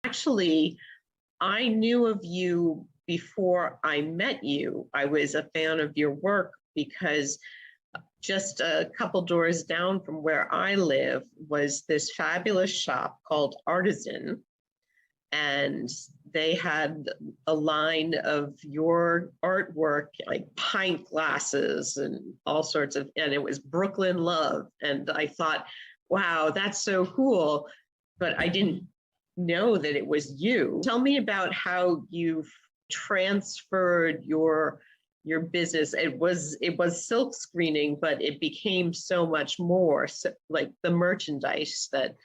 Actually, I knew of you before I met you. I was a fan of your work because just a couple doors down from where I live was this fabulous shop called Artisan. And they had a line of your artwork, like pint glasses and all sorts of, and it was Brooklyn Love. And I thought, wow, that's so cool. But I didn't know that it was you. Tell me about how you've transferred your business. It was silk screening, but it became so much more, so, like the merchandise that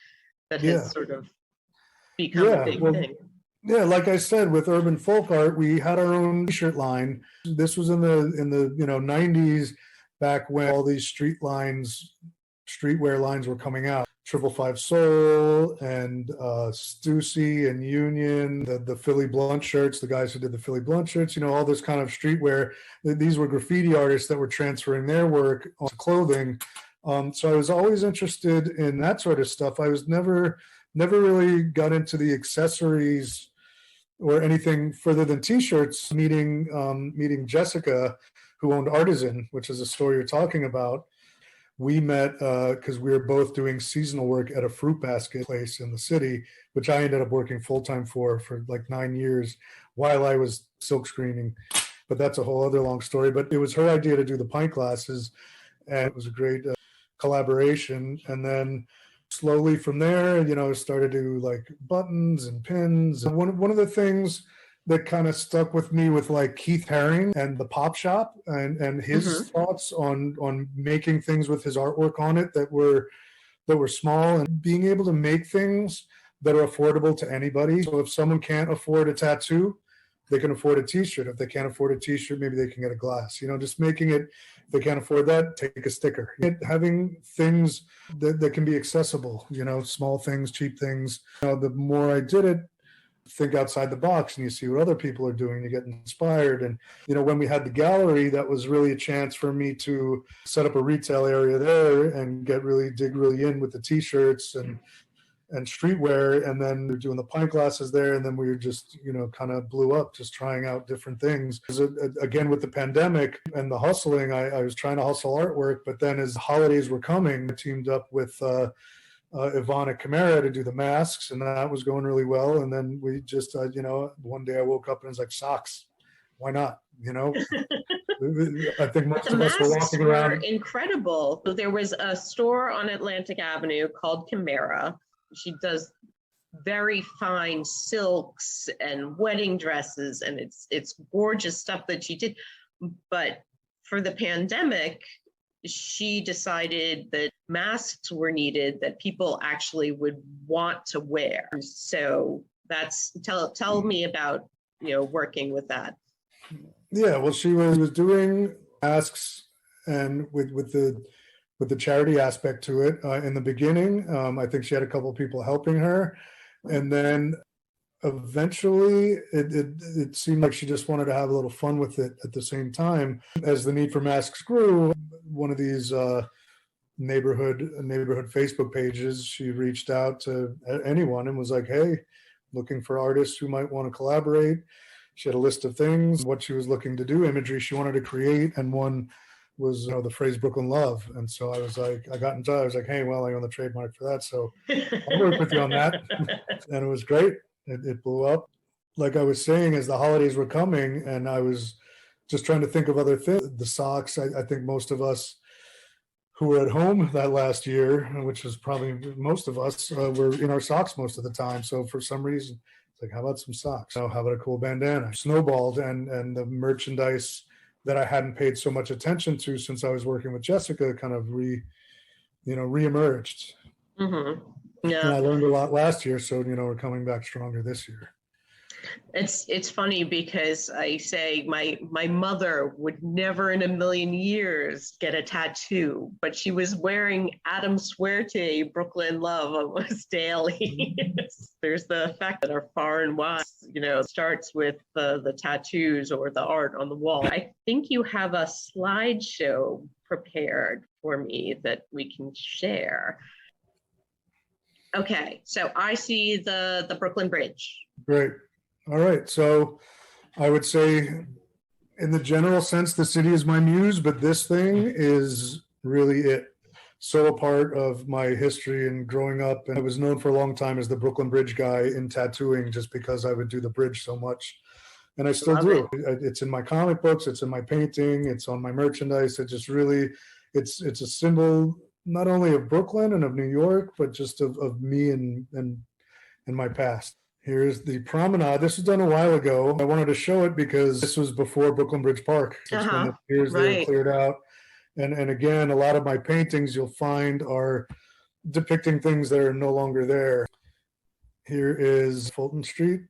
Yeah. has sort of become a Yeah. big Well, thing. yeah, like I said, with urban folk art, we had our own t-shirt line. This was in the 90s, back when all these streetwear lines were coming out. 555 Soul and Stussy and Union, the Philly Blunt shirts, the guys who did the Philly Blunt shirts, all this kind of streetwear. These were graffiti artists that were transferring their work onto clothing. So I was always interested in that sort of stuff. I was never really got into the accessories or anything further than t-shirts. Meeting Jessica, who owned Artisan, which is a store you're talking about. We met because we were both doing seasonal work at a fruit basket place in the city, which I ended up working full-time for like 9 years while I was silk screening. But that's a whole other long story. But it was her idea to do the pint glasses, and it was a great collaboration. And then slowly from there, started to do like buttons and pins. And one of the things that kind of stuck with me with like Keith Haring and the Pop Shop and his thoughts on making things with his artwork on it that were small, and being able to make things that are affordable to anybody. So if someone can't afford a tattoo, they can afford a t-shirt. If they can't afford a t-shirt, maybe they can get a glass. Just making it, if they can't afford that, take a sticker. Having things that can be accessible, small things, cheap things. The more I did it, think outside the box, and you see what other people are doing, you get inspired. And when we had the gallery, that was really a chance for me to set up a retail area there and dig really in with the t-shirts and streetwear. And then we're doing the pint glasses there, and then we were just kind of blew up, just trying out different things. Again, with the pandemic and the hustling, I was trying to hustle artwork, but then as the holidays were coming, I teamed up with Yvonne at Chimera to do the masks, and that was going really well. And then we just, one day I woke up and it was like, socks. Why not? I think most of us were walking around. Incredible. So there was a store on Atlantic Avenue called Chimera. She does very fine silks and wedding dresses, and it's gorgeous stuff that she did. But for the pandemic, she decided that masks were needed that people actually would want to wear. So tell me about working with that. Yeah, well, she was doing masks and with the charity aspect to it in the beginning. I think she had a couple of people helping her, and then eventually it seemed like she just wanted to have a little fun with it at the same time. As the need for masks grew, one of these neighborhood Facebook pages, she reached out to anyone and was like, hey, looking for artists who might want to collaborate. She had a list of things, what she was looking to do, imagery she wanted to create, and one was the phrase Brooklyn Love. And so I got in touch. I was like, hey, well, I own the trademark for that, so I'll work with you on that. And it was great. It blew up. Like I was saying, as the holidays were coming, and I was just trying to think of other things. The socks, I think most of us who were at home that last year, which was probably most of us, were in our socks most of the time. So for some reason, it's like, how about some socks? How about a cool bandana? Snowballed, and the merchandise that I hadn't paid so much attention to since I was working with Jessica kind of reemerged. Mm-hmm. Yeah. And I learned a lot last year, so we're coming back stronger this year. It's funny because I say my mother would never in a million years get a tattoo, but she was wearing Adam Suerte Brooklyn Love almost daily. There's the fact that our far and wide, starts with the tattoos or the art on the wall. I think you have a slideshow prepared for me that we can share. Okay, so I see the Brooklyn Bridge. Great. All right. So I would say, in the general sense, the city is my muse, but this thing is really it. So a part of my history and growing up. And I was known for a long time as the Brooklyn Bridge guy in tattooing just because I would do the bridge so much. And I still Love it. do. It's in my comic books, it's in my painting, it's on my merchandise. It just really, it's a symbol not only of Brooklyn and of New York, but just of me and my past. Here's the promenade. This was done a while ago. I wanted to show it because this was before Brooklyn Bridge Park. It's when the piers there were Right. cleared out. And again, a lot of my paintings you'll find are depicting things that are no longer there. Here is Fulton Street.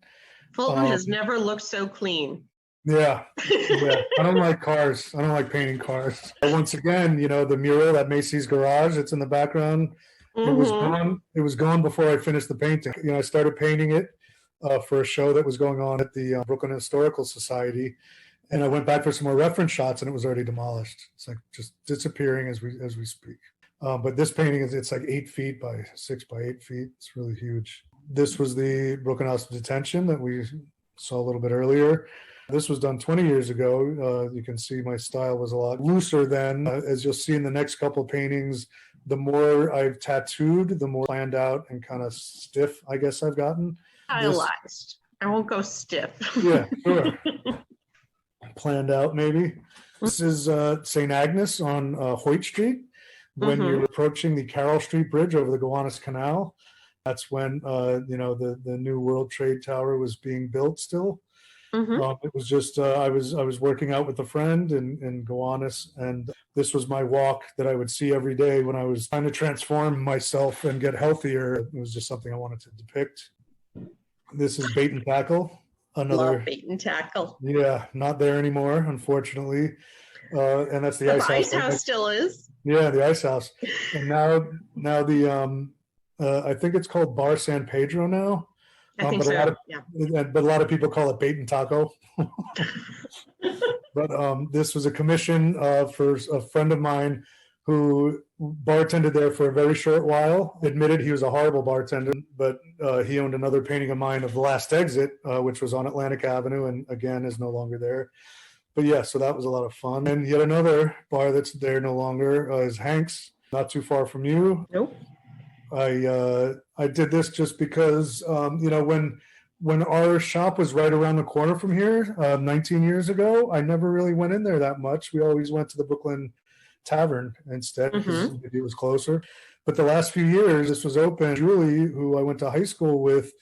Fulton has never looked so clean. Yeah. Yeah. I don't like cars. I don't like painting cars. But once again, the mural at Macy's garage, it's in the background. It was gone. It was gone before I finished the painting. I started painting it for a show that was going on at the Brooklyn Historical Society, and I went back for some more reference shots, and it was already demolished. It's like just disappearing as we speak. But this painting it's like 8 feet by 6 by 8 feet. It's really huge. This was the Brooklyn House of Detention that we saw a little bit earlier. This was done 20 years ago. You can see my style was a lot looser then. As you'll see in the next couple paintings, the more I've tattooed, the more planned out and kind of stiff, I guess, I've gotten. Stylized. I won't go stiff. Yeah, sure. Planned out, maybe. This is St. Agnes on Hoyt Street. When you're approaching the Carroll Street Bridge over the Gowanus Canal, that's when the new World Trade Tower was being built still. It was just I was working out with a friend in Gowanus, and this was my walk that I would see every day when I was trying to transform myself and get healthier. It was just something I wanted to depict. This is Bait and Tackle. Another Love Bait and Tackle. Yeah, not there anymore, unfortunately. And that's the But Ice the House. Ice House still is. Yeah, the Ice House. And now the I think it's called Bar San Pedro now. I think so. But a lot of people call it Bait and Taco. But this was a commission for a friend of mine who bartended there for a very short while. Admitted he was a horrible bartender, but he owned another painting of mine of The Last Exit, which was on Atlantic Avenue, and again is no longer there. But yeah, so that was a lot of fun. And yet another bar that's there no longer is Hank's, not too far from you. Nope. I did this just because when our shop was right around the corner from here 19 years ago, I never really went in there that much. We always went to the Brooklyn Tavern instead because it was closer. But the last few years, this was open. Julie, who I went to high school with,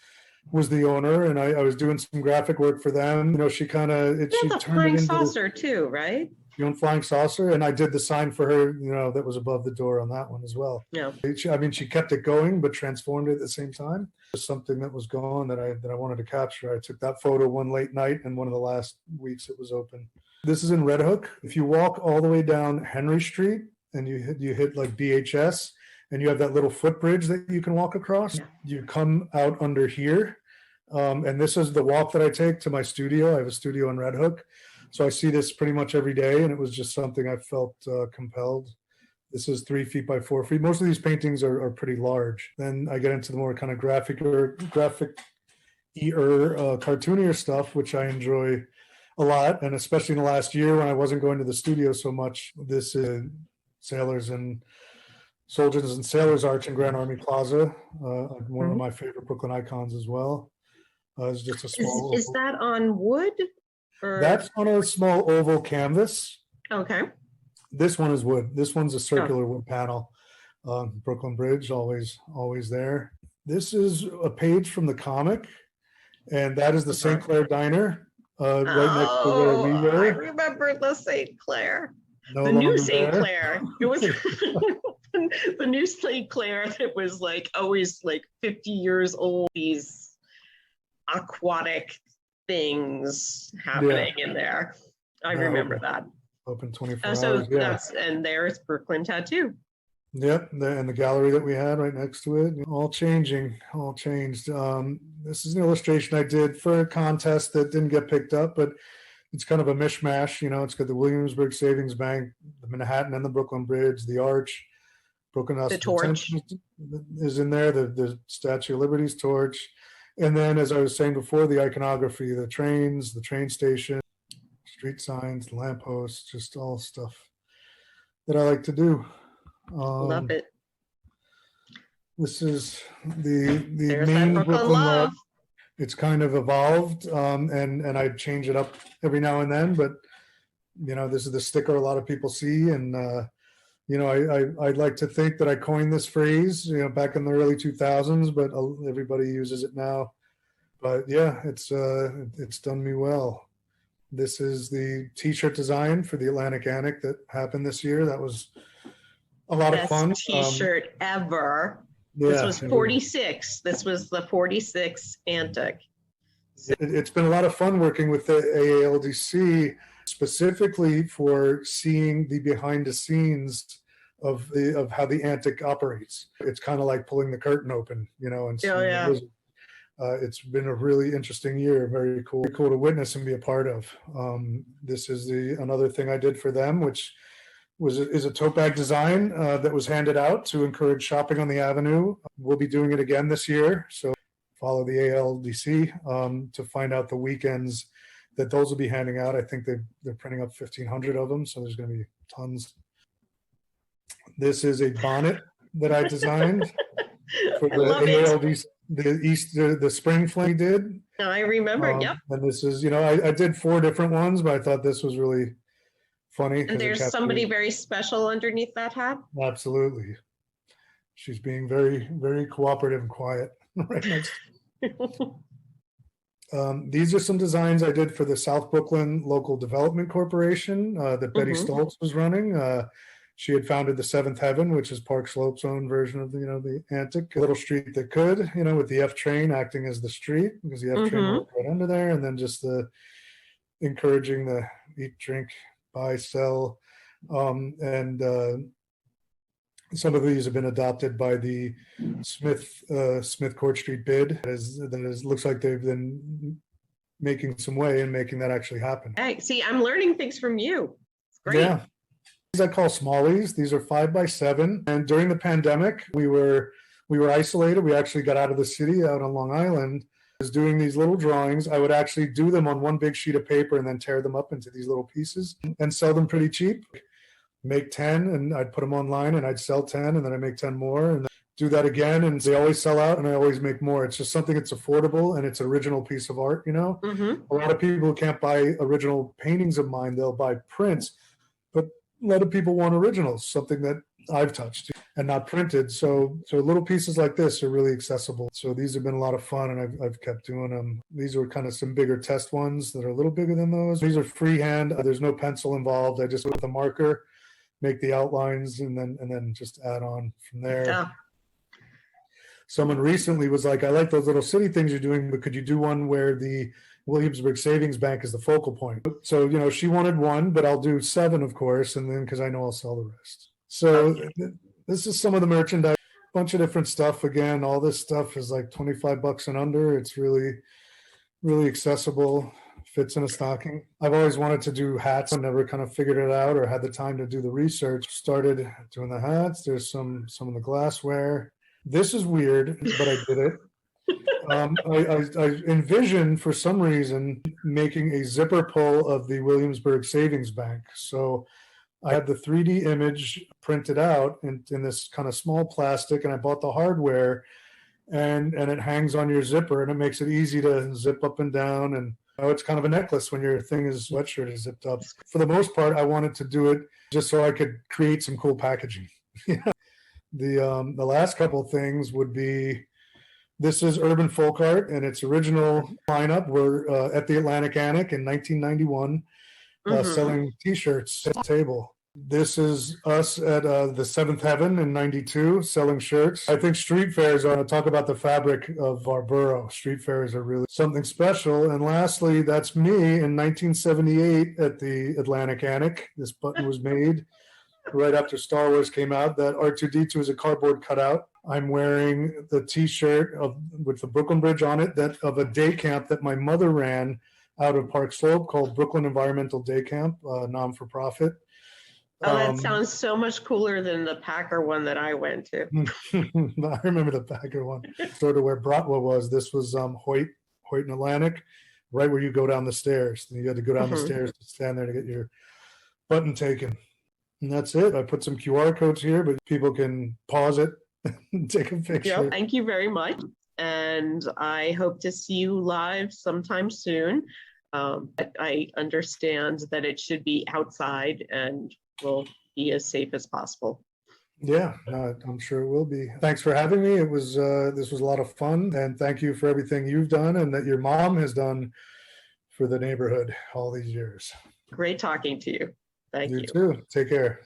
was the owner, and I was doing some graphic work for them. She kind of she the turned Flying it into Saucer too, right? She owned Flying Saucer, and I did the sign for her, that was above the door on that one as well. Yeah. She kept it going, but transformed it at the same time. It was something that was gone that I wanted to capture. I took that photo one late night and one of the last weeks it was open. This is in Red Hook. If you walk all the way down Henry Street and you hit like BHS, and you have that little footbridge that you can walk across, you come out under here. And this is the walk that I take to my studio. I have a studio in Red Hook. So I see this pretty much every day, and it was just something I felt compelled. This is 3 feet by 4 feet. Most of these paintings are pretty large. Then I get into the more kind of graphic-er, cartoonier stuff, which I enjoy a lot. And especially in the last year when I wasn't going to the studio so much. This is Soldiers and Sailors Arch in Grand Army Plaza, one of my favorite Brooklyn icons as well. It's just a small. Is that on wood? Or? That's on a small oval canvas. Okay. This one is wood. This one's a circular wood panel. Brooklyn Bridge, always there. This is a page from the comic, and that is the St. Clair Diner, right next to where we were. I remember the St. Clair. No the new St. there. Clair. It was the new St. Clair that was like always like 50 years old. These aquatic things happening in there. I remember that. Open 24 so hours. And there's Brooklyn Tattoo. Yep, and the gallery that we had right next to it, all changed. This is an illustration I did for a contest that didn't get picked up, but it's kind of a mishmash. It's got the Williamsburg Savings Bank, the Manhattan and the Brooklyn Bridge, the Arch, Brooklyn The House of torch. Detention is in there, the Statue of Liberty's torch. And then, as I was saying before, the iconography, the trains, the train station, street signs, lampposts, just all stuff that I like to do. Love it. This is the There's that main Brooklyn Brooklyn love. log. It's kind of evolved, and I change it up every now and then. But this is the sticker a lot of people see, and I'd like to think that I coined this phrase, back in the early 2000s, but everybody uses it now. But yeah, it's done me well. This is the T-shirt design for the Atlantic Attic that happened this year. That was a lot of fun. Best T-shirt ever. Yeah, this was 46. This was the 46 Antic. It's been a lot of fun working with the AALDC, specifically for seeing the behind the scenes of how the Antic operates. It's kind of like pulling the curtain open, and seeing the vision. It's been a really interesting year. Very cool to witness and be a part of. This is another thing I did for them, which is a tote bag design that was handed out to encourage shopping on the Avenue. We'll be doing it again this year, so follow the ALDC to find out the weekends that those will be handing out. I think they're printing up 1,500 of them, so there's going to be tons. This is a bonnet that I designed for the ALDC. The spring fling did. I remember. Yep. And this is, I did 4 different ones, but I thought this was really funny. And there's somebody very special underneath that hat. Absolutely. She's being very, very cooperative and quiet right next. These are some designs I did for the South Brooklyn Local Development Corporation that Betty Stoltz was running. She had founded the Seventh Heaven, which is Park Slope's own version of the Antic. A little street that could, with the F train acting as the street, because the F train went right under there, and then just the encouraging the eat, drink, buy, sell, and some of these have been adopted by the Smith Court Street bid. Looks like they've been making some way and making that actually happen. Hey, see, I'm learning things from you. It's great. Yeah. These I call smallies. These are 5x7. And during the pandemic, we were isolated. We actually got out of the city out on Long Island. I was doing these little drawings. I would actually do them on one big sheet of paper and then tear them up into these little pieces and sell them pretty cheap. Make 10 and I'd put them online and I'd sell 10 and then I make 10 more and do that again. And they always sell out and I always make more. It's just something that's affordable and it's an original piece of art, A lot of people who can't buy original paintings of mine, they'll buy prints. But a lot of people want originals, something that I've touched and not printed. So little pieces like this are really accessible. So these have been a lot of fun and I've kept doing them. These are kind of some bigger test ones that are a little bigger than those. These are freehand. There's no pencil involved. I just with a marker, make the outlines and then just add on from there. Yeah. Someone recently was like, I like those little city things you're doing, but could you do one where the Williamsburg Savings Bank is the focal point? So, she wanted one, but I'll do 7, of course, and then because I know I'll sell the rest. So this is some of the merchandise, bunch of different stuff. Again, all this stuff is like $25 and under. It's really, really accessible, fits in a stocking. I've always wanted to do hats. I never kind of figured it out or had the time to do the research. Started doing the hats. There's some of the glassware. This is weird, but I did it. I envisioned for some reason making a zipper pull of the Williamsburg Savings Bank. So I had the 3D image printed out in this kind of small plastic, and I bought the hardware, and it hangs on your zipper, and it makes it easy to zip up and down. And it's kind of a necklace when your sweatshirt is zipped up. For the most part, I wanted to do it just so I could create some cool packaging. The last couple of things would be, this is Urban Folk Art, and its original lineup were at the Atlantic Attic in 1991, selling T-shirts at the table. This is us at the Seventh Heaven in 92, selling shirts. I think street fairs are, talk about the fabric of our borough. Street fairs are really something special. And lastly, that's me in 1978 at the Atlantic Attic. This button was made right after Star Wars came out. That R2-D2 is a cardboard cutout. I'm wearing the T-shirt with the Brooklyn Bridge on it of a day camp that my mother ran out of Park Slope called Brooklyn Environmental Day Camp, non-for-profit. Oh, that sounds so much cooler than the Packer one that I went to. I remember the Packer one. Sort of where Bratwa was. This was Hoyt and Atlantic, right where you go down the stairs. You had to go down the stairs to stand there to get your button taken. And that's it. I put some QR codes here, but people can pause it and take a picture. Yep. Thank you very much. And I hope to see you live sometime soon. I understand that it should be outside and will be as safe as possible. Yeah, I'm sure it will be. Thanks for having me. It was this was a lot of fun, and thank you for everything you've done and that your mom has done for the neighborhood all these years. Great talking to you. Thank you. You too. Take care.